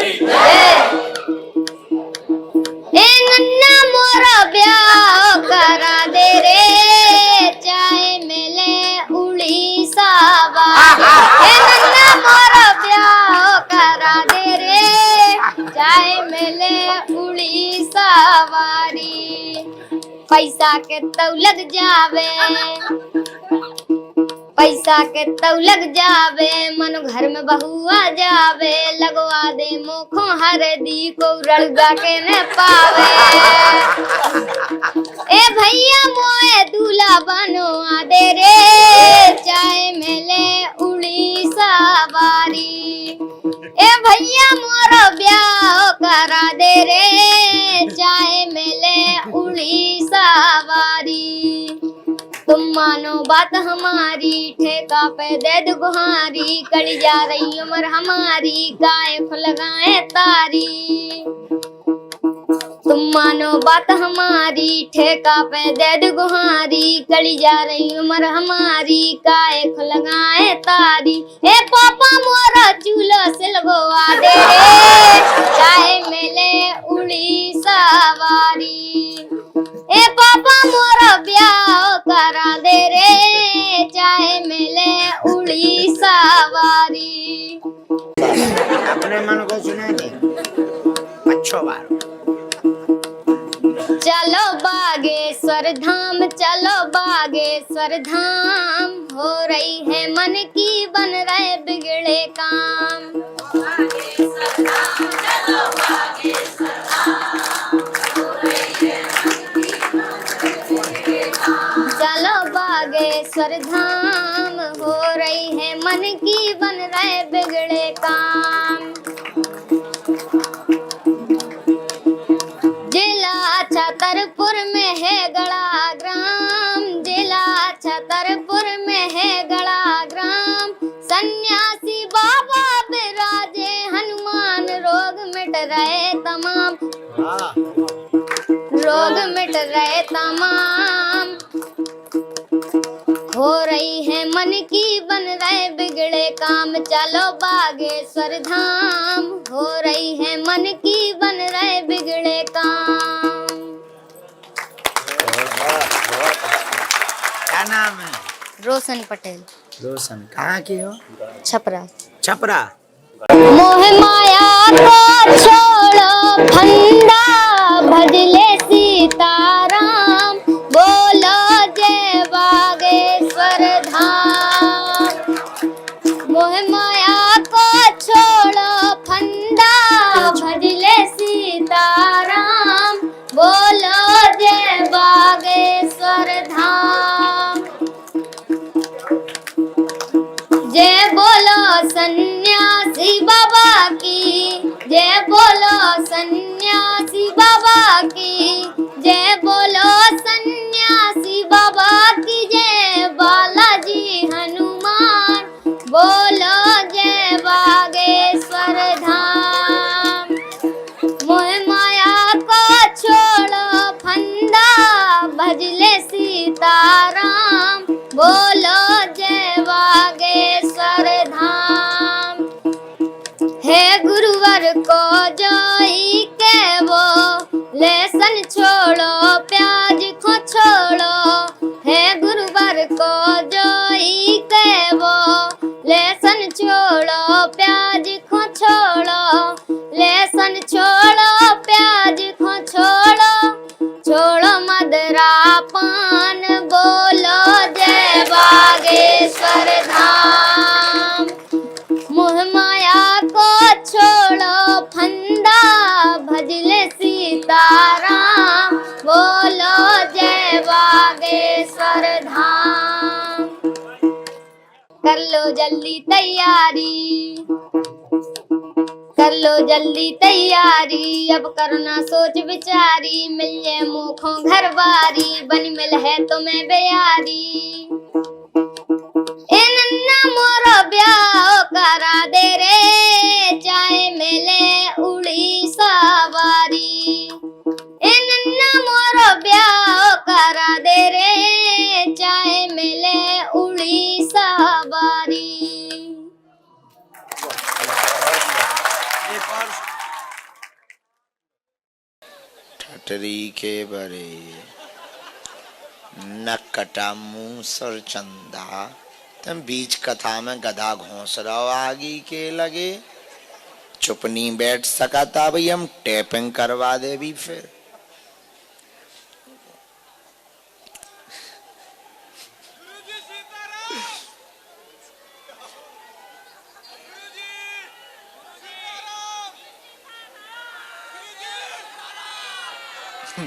ए नन्ना मोरा ब्याह करा दे रे, चाहे मिले उड़ीसा वाली। ए नन्ना मोरा ब्याह करा दे रे, चाहे मिले उड़ीसा वाली। पैसा के तो लग जावे, पैसा के तो लग जावे, मन घर में बहू आ जावे, लगवा दे मुखों हरदी को रड़गा के न पावे। ए भैया मोए दूल्हा बनो आ दे रे, चाहे मिले उड़ीसा वाली। ए भैया मोरा ब्याह करा दे रे, चाहे मिले उड़ीसा वाली। तुम मानो बात हमारी, ठेका पे दे दो गुहारी, कड़ी जा रही उम्र हमारी, गाय फुलगाए तारी। तुम मानो बात हमारी, ठेका पे दे दो गुहारी, कड़ी जा रही उम्र हमारी, गाय फुलगाए तारी। ए पापा मोरा चूल्हा सिलवा दे रे, चाहे मिले उड़ीसा वाली। ए पापा मोरा ब्याह करा दे रे, चाहे मिले उड़ीसा वाली। अपने मन को सुना दे अच्छो बार। चलो बागेश्वर धाम, चलो बागेश्वर धाम, हो रही है मन की बन रहे बिगड़े काम। बागेश्वर धाम, चलो बागेश्वर धाम, हो रही है चलो बागेश्वर धाम, हो रही है मन की बन रहे बिगड़े काम। जिला छतरपुर में है गड़ा ग्राम, जिला छतरपुर में है गड़ा ग्राम, सन्यासी बाबा विराजे हनुमान, रोग मिट रहे तमाम, रोग मिट रहे तमाम। हो रही है मन की बन रहे बिगड़े काम, चलो बागेश्वर धाम, हो रही है मन की बन रहे बिगड़े काम। क्या नाम है? रोशन पटेल। रोशन कहाँ की हो? छपरा। छपरा। मोह माया को छोड़ो फंदा, भजले सीताराम, बोलो जय बागेश्वर धाम। मोह माया को छोड़ो फंदा, भजले सीताराम, बोलो जय बागेश्वर धाम। जय बोलो सन्यासी बाबा की, जय बोलो सन्यासी बाबा की, जय बोलो सन्यासी बाबा की, जय बालाजी हनुमान, बोलो जय बागेश्वर धाम। मोह माया को छोड़ो फंदा, भजले सीताराम, बोलो जय बागेश्वर धाम। है गुरुवर को जोई के वो, लेसन छोड़ो प्याज को छोड़ो, है गुरुवर को जोई के वो, लेसन छोड़ो प्याज को छोड़ो, लेसन छोड़ो प्याज को छोड़ो, छोड़ो मदरा पान, बोलो जय बागेश्वर धाम। मोह माया को छोड़ो फंदा, भजले सीताराम, बोलो जय बागेश्वर धाम। कर लो जल्दी तैयारी, कर लो जल्दी तैयारी, अब करना सोच विचारी, मिल जाए मुखों घर बारी, बन मिल है तुम्हें बेयारी। ए नन्ना मोरा ब्याह करा दे रे, चाहे मिले उड़ीसा वारी। ए नन्ना मोरा ब्याह करा दे रे, चाहे मिले उड़ीसा वारी। एक और पटरी के बरे न कटा मुंह सर चंदा। तुम बीच कथा में गधा घोंस रहो आगी के लगे, चुप नहीं बैठ सका था भाई, हम टैपिंग करवा दे भी फिर।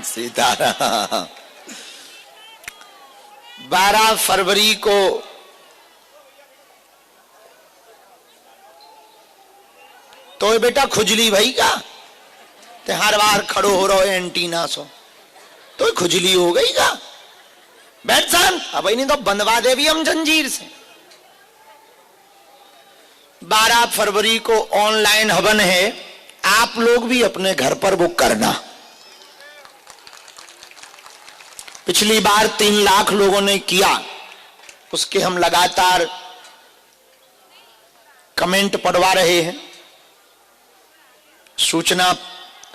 सीताराम। 12 फरवरी को तो बेटा खुजली भाई का ते हर बार खड़ो हो रहो एंटीना सो तो खुजली हो गई का। बैठ सान अब नहीं तो बंधवा दे भी हम जंजीर से। 12 फरवरी को ऑनलाइन हवन है, आप लोग भी अपने घर पर बुक करना। पिछली बार 3 लाख लोगों ने किया, उसके हम लगातार कमेंट पढ़वा रहे हैं, सूचना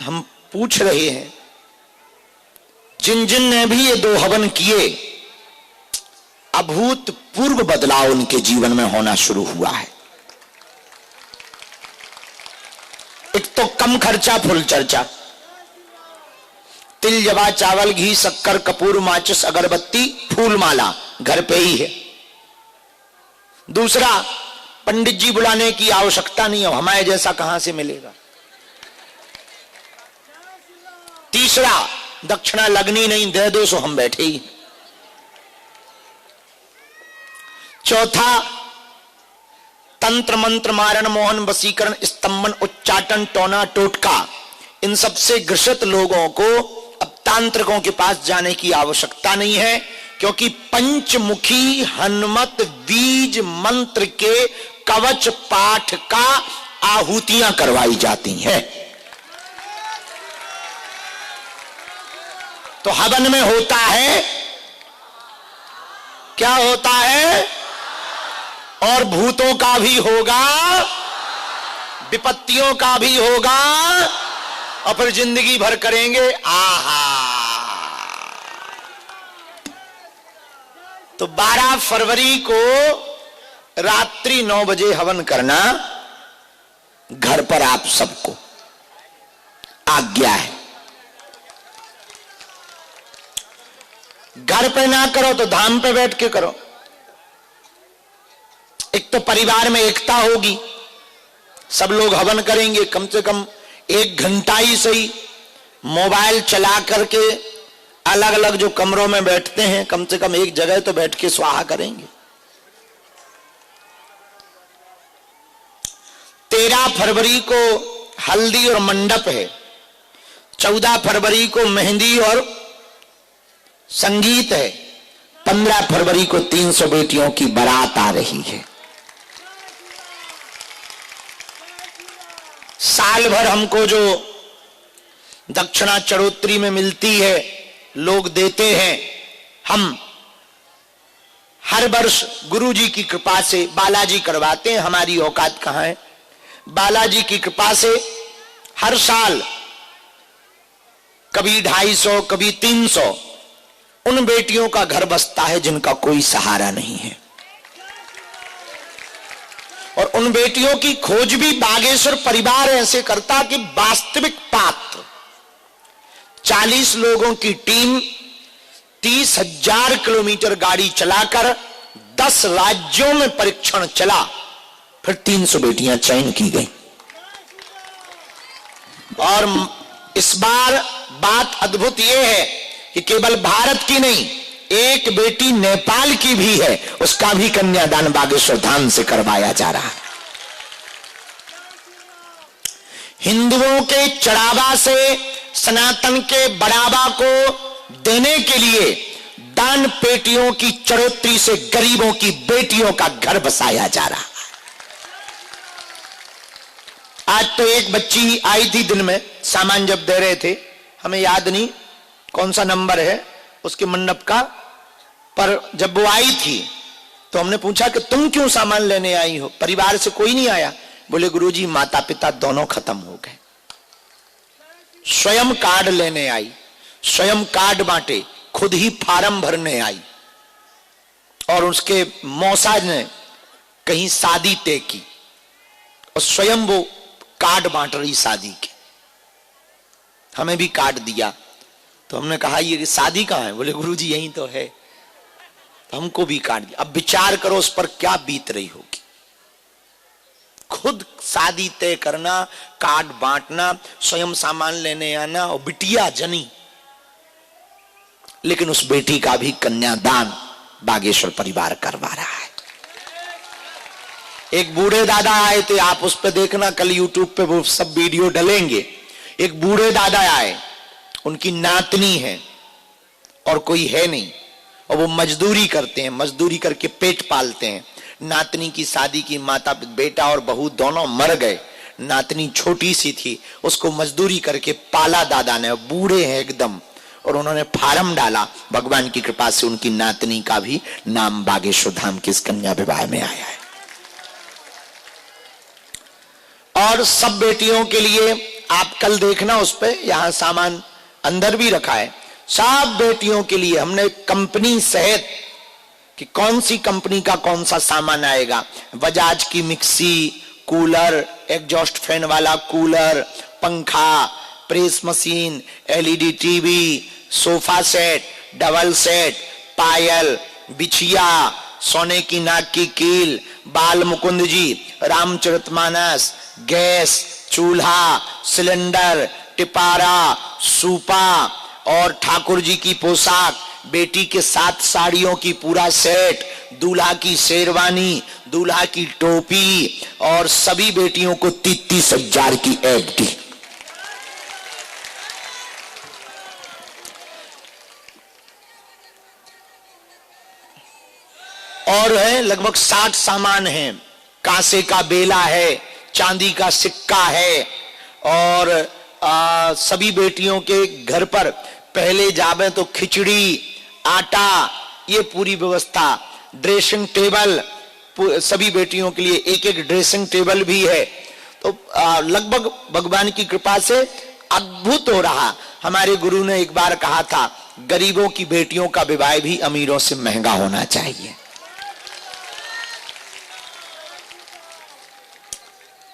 हम पूछ रहे हैं। जिन जिन ने भी ये 2 हवन किए, अभूतपूर्व बदलाव उनके जीवन में होना शुरू हुआ है। एक तो कम खर्चा फुल चर्चा, तिल जवा चावल घी शक्कर कपूर माचिस अगरबत्ती फूल माला घर पे ही है। दूसरा, पंडित जी बुलाने की आवश्यकता नहीं है, हमारे जैसा कहां से मिलेगा। तीसरा, दक्षिणा लगनी नहीं, दे दो सो हम बैठे ही। चौथा, तंत्र मंत्र मारण मोहन वसीकरण स्तंभन उच्चाटन टोना टोटका, इन सबसे ग्रसित लोगों को अब तांत्रिकों के पास जाने की आवश्यकता नहीं है, क्योंकि पंचमुखी हनुमत बीज मंत्र के कवच पाठ का आहुतियां करवाई जाती हैं। तो हवन में होता है क्या होता है, और भूतों का भी होगा, विपत्तियों का भी होगा, और फिर जिंदगी भर करेंगे आहा। तो 12 फरवरी को रात्रि 9 बजे हवन करना, घर पर आप सबको आज्ञा है। घर पे ना करो तो धाम पे बैठ के करो। एक तो परिवार में एकता होगी, सब लोग हवन करेंगे, कम से कम 1 घंटा ही सही। मोबाइल चला करके अलग अलग जो कमरों में बैठते हैं, कम से कम एक जगह तो बैठ के स्वाहा करेंगे। 13 फरवरी को हल्दी और मंडप है, 14 फरवरी को मेहंदी और संगीत है, 15 फरवरी को 300 बेटियों की बारात आ रही है। साल भर हमको जो दक्षिणा चढ़ोतरी में मिलती है, लोग देते हैं, हम हर वर्ष गुरु जी की कृपा से बालाजी करवाते हैं। हमारी औकात कहां है, बालाजी की कृपा से हर साल कभी 250 कभी 300 उन बेटियों का घर बसता है जिनका कोई सहारा नहीं है। और उन बेटियों की खोज भी बागेश्वर परिवार ऐसे करता कि वास्तविक पात्र 40 लोगों की टीम 30,000 किलोमीटर गाड़ी चलाकर 10 राज्यों में परीक्षण चला, फिर 300 बेटियां चयन की गई। और इस बार बात अद्भुत यह है कि केवल भारत की नहीं, एक बेटी नेपाल की भी है, उसका भी कन्यादान बागेश्वर धाम से करवाया जा रहा है। हिंदुओं के चढ़ावा से सनातन के बढ़ावा को देने के लिए दान पेटियों की चढ़ोतरी से गरीबों की बेटियों का घर बसाया जा रहा है। आज तो एक बच्ची आई थी दिन में, सामान जब दे रहे थे, हमें याद नहीं कौन सा नंबर है उसके मंडप का, पर जब वो आई थी तो हमने पूछा कि तुम क्यों सामान लेने आई हो, परिवार से कोई नहीं आया? बोले गुरुजी माता पिता दोनों खत्म हो गए, स्वयं कार्ड लेने आई। स्वयं कार्ड बांटे, खुद ही फार्म भरने आई और उसके मौसा ने कहीं शादी तय की और स्वयं वो कार्ड बांट रही शादी के। हमें भी कार्ड दिया तो हमने कहा ये शादी कहाँ है? बोले गुरुजी यहीं तो है। तो हमको भी कार्ड दिया। अब विचार करो उस पर क्या बीत रही होगी। खुद शादी तय करना, कार्ड बांटना, स्वयं सामान लेने आना और बिटिया जनी, लेकिन उस बेटी का भी कन्यादान बागेश्वर परिवार करवा रहा है। एक बूढ़े दादा आए थे, आप उस पर देखना, कल यूट्यूब पे वो सब वीडियो डलेंगे। एक बूढ़े दादा आए, उनकी नातनी है और कोई है नहीं और वो मजदूरी करते हैं, मजदूरी करके पेट पालते हैं। नातनी की शादी की, माता बेटा और बहू दोनों मर गए, नातनी छोटी सी थी, उसको मजदूरी करके पाला दादा ने। बूढ़े हैं एकदम और उन्होंने फार्म डाला। भगवान की कृपा से उनकी नातनी का भी नाम बागेश्वर धाम के इस कन्या विवाह में आया है। और सब बेटियों के लिए आप कल देखना, उस पे यहां सामान अंदर भी रखा है। सब बेटियों के लिए हमने कंपनी सहित कि कौन सी कंपनी का कौन सा सामान आएगा, बजाज की मिक्सी, कूलर, एग्जॉस्ट फैन वाला कूलर, पंखा, press machine, LED TV, sofa set, double set, पायल, बिछिया, सोने की नाक की कील, बाल मुकुंद जी, रामचरितमानस, गैस, चूल्हा, सिलेंडर, टिपारा, सूपा और ठाकुर जी की पोशाक, बेटी के 7 साड़ियों की पूरा सेट, दूल्हा की शेरवानी, दूल्हा की टोपी और सभी बेटियों को 33,000 की एफडी। और है लगभग 60 सामान है। कांसे का बेला है, चांदी का सिक्का है और सभी बेटियों के घर पर पहले जावे तो खिचड़ी, आटा, ये पूरी व्यवस्था। ड्रेसिंग टेबल, सभी बेटियों के लिए एक एक ड्रेसिंग टेबल भी है। तो लगभग भगवान की कृपा से अद्भुत हो रहा। हमारे गुरु ने एक बार कहा था, गरीबों की बेटियों का विवाह भी अमीरों से महंगा होना चाहिए।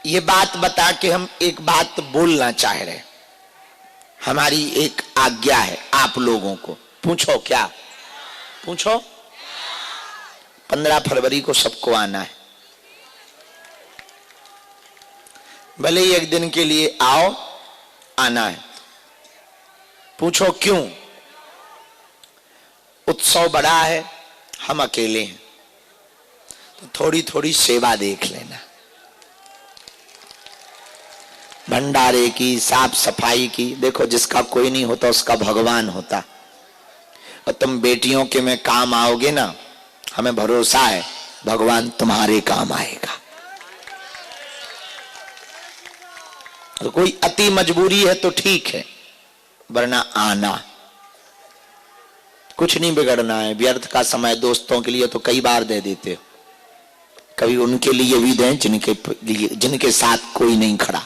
ये बात बता के हम एक बात बोलना चाह रहे। हमारी एक आज्ञा है आप लोगों को। पूछो क्या? पूछो। 15 फरवरी को सबको आना है। भले ही एक दिन के लिए आओ, आना है। पूछो क्यों? उत्सव बड़ा है, हम अकेले हैं, तो थोड़ी थोड़ी सेवा देख लेना। भंडारे की, साफ सफाई की। देखो जिसका कोई नहीं होता उसका भगवान होता। और तुम बेटियों के में काम आओगे ना, हमें भरोसा है भगवान तुम्हारे काम आएगा। तो कोई अति मजबूरी है तो ठीक है, वरना आना। कुछ नहीं बिगड़ना है। व्यर्थ का समय दोस्तों के लिए तो कई बार दे देते हो, कभी उनके लिए भी दें जिनके साथ कोई नहीं खड़ा।